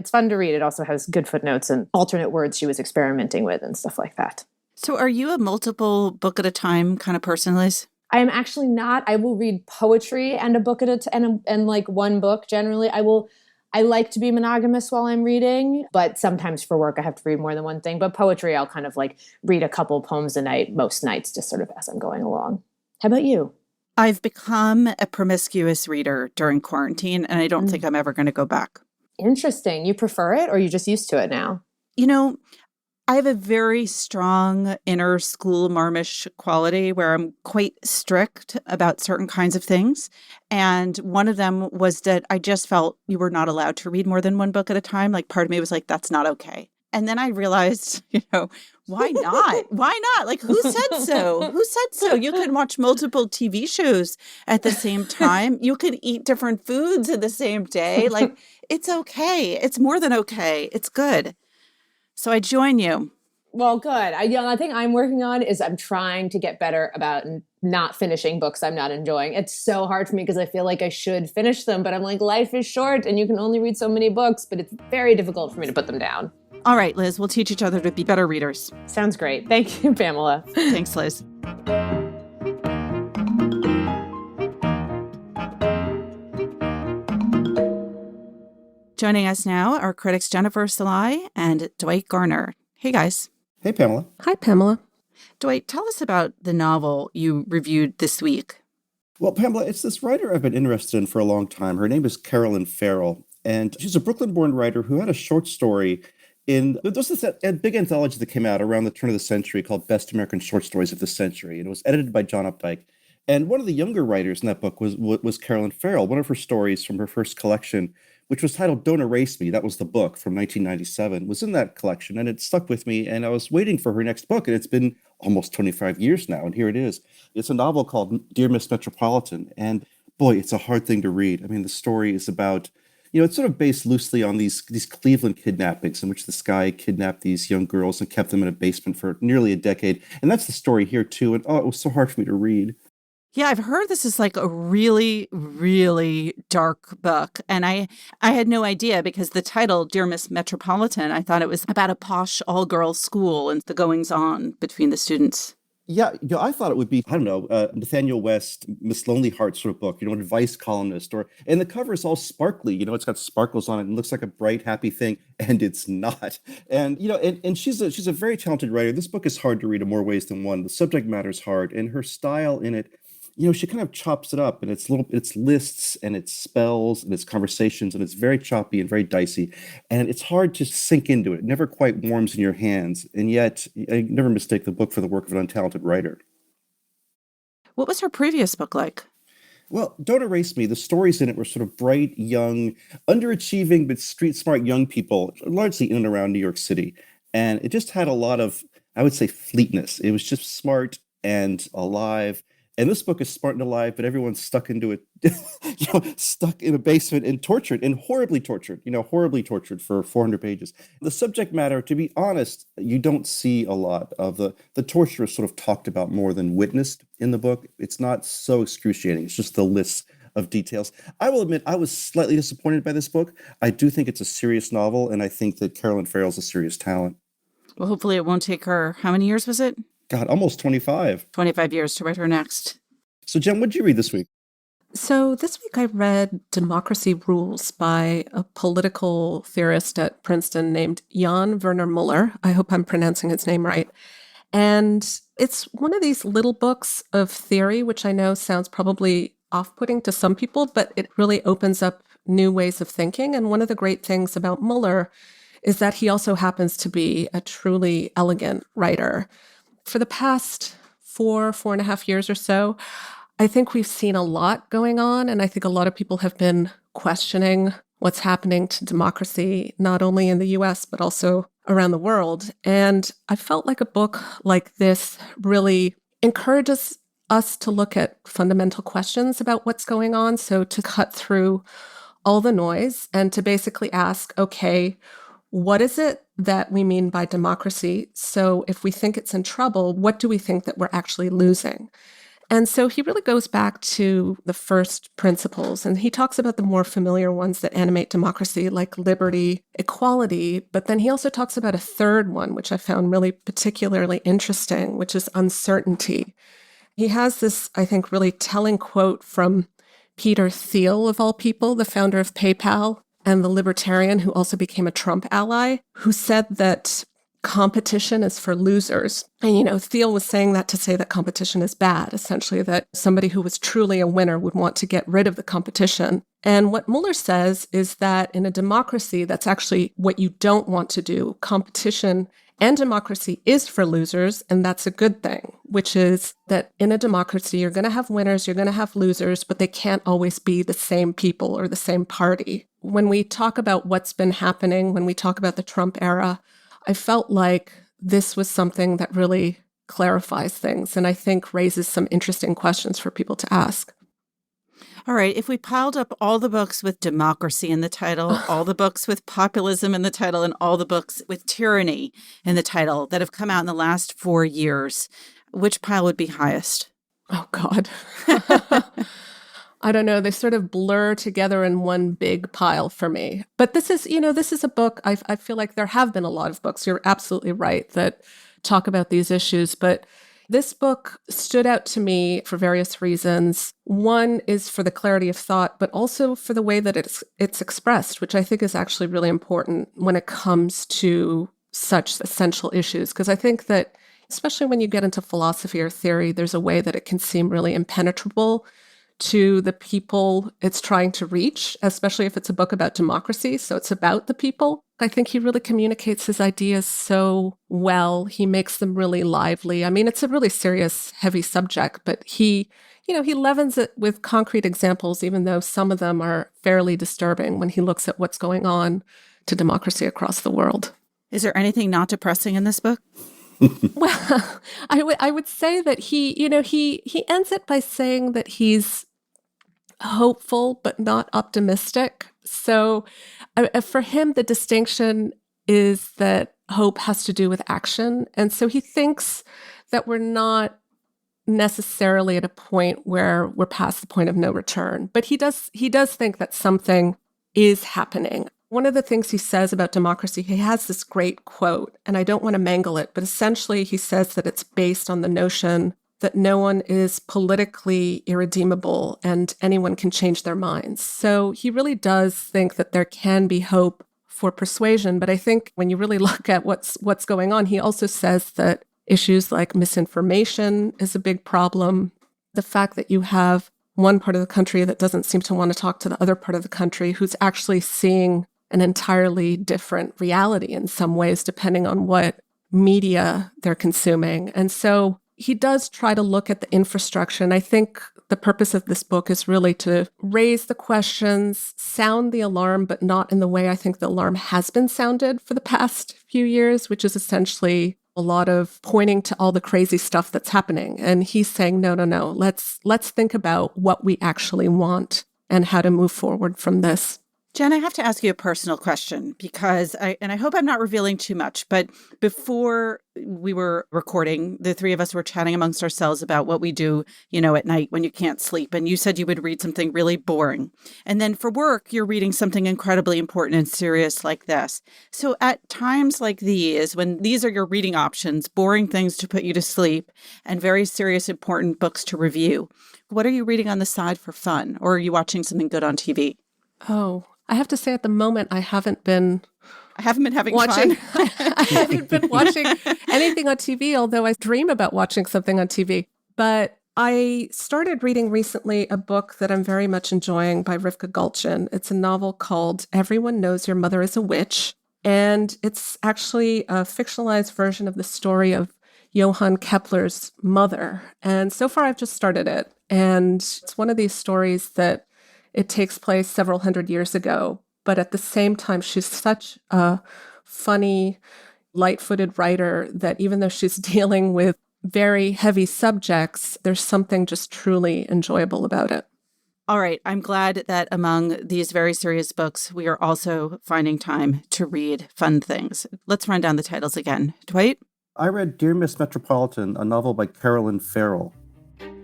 fun to read. It also has good footnotes and alternate words she was experimenting with and stuff like that. So are you a multiple book at a time kind of person, Liz? I am actually not. I will read poetry and a book at a time, and like one book generally. I like to be monogamous while I'm reading, but sometimes for work I have to read more than one thing. But poetry, I'll kind of like read a couple poems a night, most nights, just sort of as I'm going along. How about you? I've become a promiscuous reader during quarantine, and I don't think I'm ever going to go back. Interesting. You prefer it, or are you just used to it now? You know, I have a very strong inner school marmish quality where I'm quite strict about certain kinds of things. And one of them was that I just felt you were not allowed to read more than one book at a time. Like part of me was like, that's not okay. And then I realized, why not? Why not? Like, who said so? Who said so? You could watch multiple TV shows at the same time. You could eat different foods in the same day. Like, it's okay. It's more than okay. It's good. So I join you. Well, good. I think I'm working on is I'm trying to get better about not finishing books I'm not enjoying. It's so hard for me because I feel like I should finish them, but I'm like, life is short and you can only read so many books, but it's very difficult for me to put them down. All right, Liz, we'll teach each other to be better readers. Sounds great. Thank you, Pamela. Thanks, Liz. Joining us now are critics Jennifer Salai and Dwight Garner. Hey, guys. Hey, Pamela. Hi, Pamela. Dwight, tell us about the novel you reviewed this week. Well, Pamela, it's this writer I've been interested in for a long time. Her name is Carolyn Farrell, and she's a Brooklyn-born writer who had a short story there was this big anthology that came out around the turn of the century called Best American Short Stories of the Century, and it was edited by John Updike. And one of the younger writers in that book was Carolyn Farrell. One of her stories from her first collection, which was titled Don't Erase Me, that was the book from 1997, was in that collection, and it stuck with me, and I was waiting for her next book, and it's been almost 25 years now, and here it is. It's a novel called Dear Miss Metropolitan, and boy, it's a hard thing to read. I mean, the story is about, it's sort of based loosely on these Cleveland kidnappings in which this guy kidnapped these young girls and kept them in a basement for nearly a decade, and that's the story here, too, and it was so hard for me to read. Yeah, I've heard this is like a really, really dark book. And I had no idea because the title, Dear Miss Metropolitan, I thought it was about a posh all-girls school and the goings-on between the students. Yeah, I thought it would be, Nathaniel West, Miss Lonely Heart sort of book, an advice columnist. And the cover is all sparkly, it's got sparkles on it and looks like a bright, happy thing, and it's not. And, and she's a very talented writer. This book is hard to read in more ways than one. The subject matter is hard, and her style in it, she kind of chops it up, and it's lists and it's spells and it's conversations, and it's very choppy and very dicey, and it's hard to sink into it. It never quite warms in your hands, and yet I never mistake the book for the work of an untalented writer. What was her previous book like? Well, Don't Erase Me, the stories in it were sort of bright, young, underachieving, but street smart young people, largely in and around New York City. And it just had a lot of, I would say, fleetness. It was just smart and alive. And this book is smart and alive, but everyone's stuck into it, stuck in a basement and tortured, and horribly tortured for 400 pages. The subject matter, to be honest, you don't see a lot of the torture is sort of talked about more than witnessed in the book. It's not so excruciating. It's just the lists of details. I will admit I was slightly disappointed by this book. I do think it's a serious novel, and I think that Carolyn Farrell's a serious talent. Well, hopefully it won't take her, how many years was it? God, almost 25. 25 years to write her next. So, Jen, what did you read this week? So this week I read Democracy Rules by a political theorist at Princeton named Jan Werner Muller. I hope I'm pronouncing his name right. And it's one of these little books of theory, which I know sounds probably off-putting to some people, but it really opens up new ways of thinking. And one of the great things about Muller is that he also happens to be a truly elegant writer. For the past 4.5 years or so, I think we've seen a lot going on, and I think a lot of people have been questioning what's happening to democracy, not only in the US, but also around the world. And I felt like a book like this really encourages us to look at fundamental questions about what's going on. So to cut through all the noise and to basically ask, okay, what is it that we mean by democracy? So if we think it's in trouble, what do we think that we're actually losing? And so he really goes back to the first principles, and he talks about the more familiar ones that animate democracy, like liberty, equality. But then he also talks about a third one, which I found really particularly interesting, which is uncertainty. He has this, I think, really telling quote from Peter Thiel, of all people, the founder of PayPal, and the libertarian who also became a Trump ally, who said that competition is for losers. And, Thiel was saying that to say that competition is bad, essentially that somebody who was truly a winner would want to get rid of the competition. And what Muller says is that in a democracy, that's actually what you don't want to do. Competition and democracy is for losers, and that's a good thing, which is that in a democracy, you're going to have winners, you're going to have losers, but they can't always be the same people or the same party. When we talk about what's been happening, when we talk about the Trump era, I felt like this was something that really clarifies things and I think raises some interesting questions for people to ask. All right, if we piled up all the books with democracy in the title, all the books with populism in the title, and all the books with tyranny in the title that have come out in the last 4 years, which pile would be highest? Oh, God. I don't know. They sort of blur together in one big pile for me. But this is a book. I feel like there have been a lot of books. You're absolutely right that talk about these issues. But this book stood out to me for various reasons. One is for the clarity of thought, but also for the way that it's expressed, which I think is actually really important when it comes to such essential issues. Because I think that, especially when you get into philosophy or theory, there's a way that it can seem really impenetrable to the people it's trying to reach, especially if it's a book about democracy. So it's about the people. I think he really communicates his ideas so well. He makes them really lively. I mean, it's a really serious, heavy subject, but he leavens it with concrete examples, even though some of them are fairly disturbing when he looks at what's going on to democracy across the world. Is there anything not depressing in this book? Well, I would say that he ends it by saying that he's hopeful but not optimistic. So for him, the distinction is that hope has to do with action. And so he thinks that we're not necessarily at a point where we're past the point of no return. But he does think that something is happening. One of the things he says about democracy, he has this great quote, and I don't want to mangle it, but essentially he says that it's based on the notion that no one is politically irredeemable and anyone can change their minds. So he really does think that there can be hope for persuasion. But I think when you really look at what's going on, he also says that issues like misinformation is a big problem. The fact that you have one part of the country that doesn't seem to want to talk to the other part of the country who's actually seeing an entirely different reality in some ways, depending on what media they're consuming. And so he does try to look at the infrastructure. And I think the purpose of this book is really to raise the questions, sound the alarm, but not in the way I think the alarm has been sounded for the past few years, which is essentially a lot of pointing to all the crazy stuff that's happening. And he's saying, no, let's think about what we actually want and how to move forward from this. Jen, I have to ask you a personal question because I hope I'm not revealing too much, but before we were recording, the three of us were chatting amongst ourselves about what we do, at night when you can't sleep. And you said you would read something really boring. And then for work, you're reading something incredibly important and serious like this. So at times like these, when these are your reading options, boring things to put you to sleep and very serious, important books to review, what are you reading on the side for fun? Or are you watching something good on TV? Oh, I have to say at the moment, I haven't been having watching. fun. I haven't been watching anything on TV, although I dream about watching something on TV. But I started reading recently a book that I'm very much enjoying by Rivka Gulchin. It's a novel called Everyone Knows Your Mother is a Witch. And it's actually a fictionalized version of the story of Johann Kepler's mother. And so far, I've just started it. And it's one of these stories that it takes place several hundred years ago, but at the same time, she's such a funny, light-footed writer that even though she's dealing with very heavy subjects, there's something just truly enjoyable about it. All right. I'm glad that among these very serious books, we are also finding time to read fun things. Let's run down the titles again. Dwight? I read Dear Miss Metropolitan, a novel by Carolyn Farrell.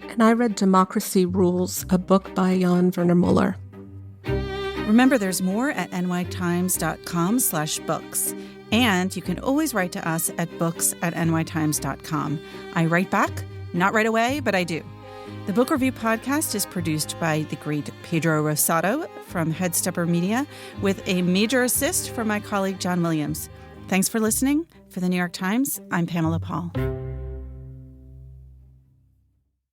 And I read Democracy Rules, a book by Jan Werner Muller. Remember, there's more at nytimes.com/books. And you can always write to us at books@nytimes.com. I write back, not right away, but I do. The Book Review Podcast is produced by the great Pedro Rosado from Headstepper Media, with a major assist from my colleague John Williams. Thanks for listening. For the New York Times, I'm Pamela Paul.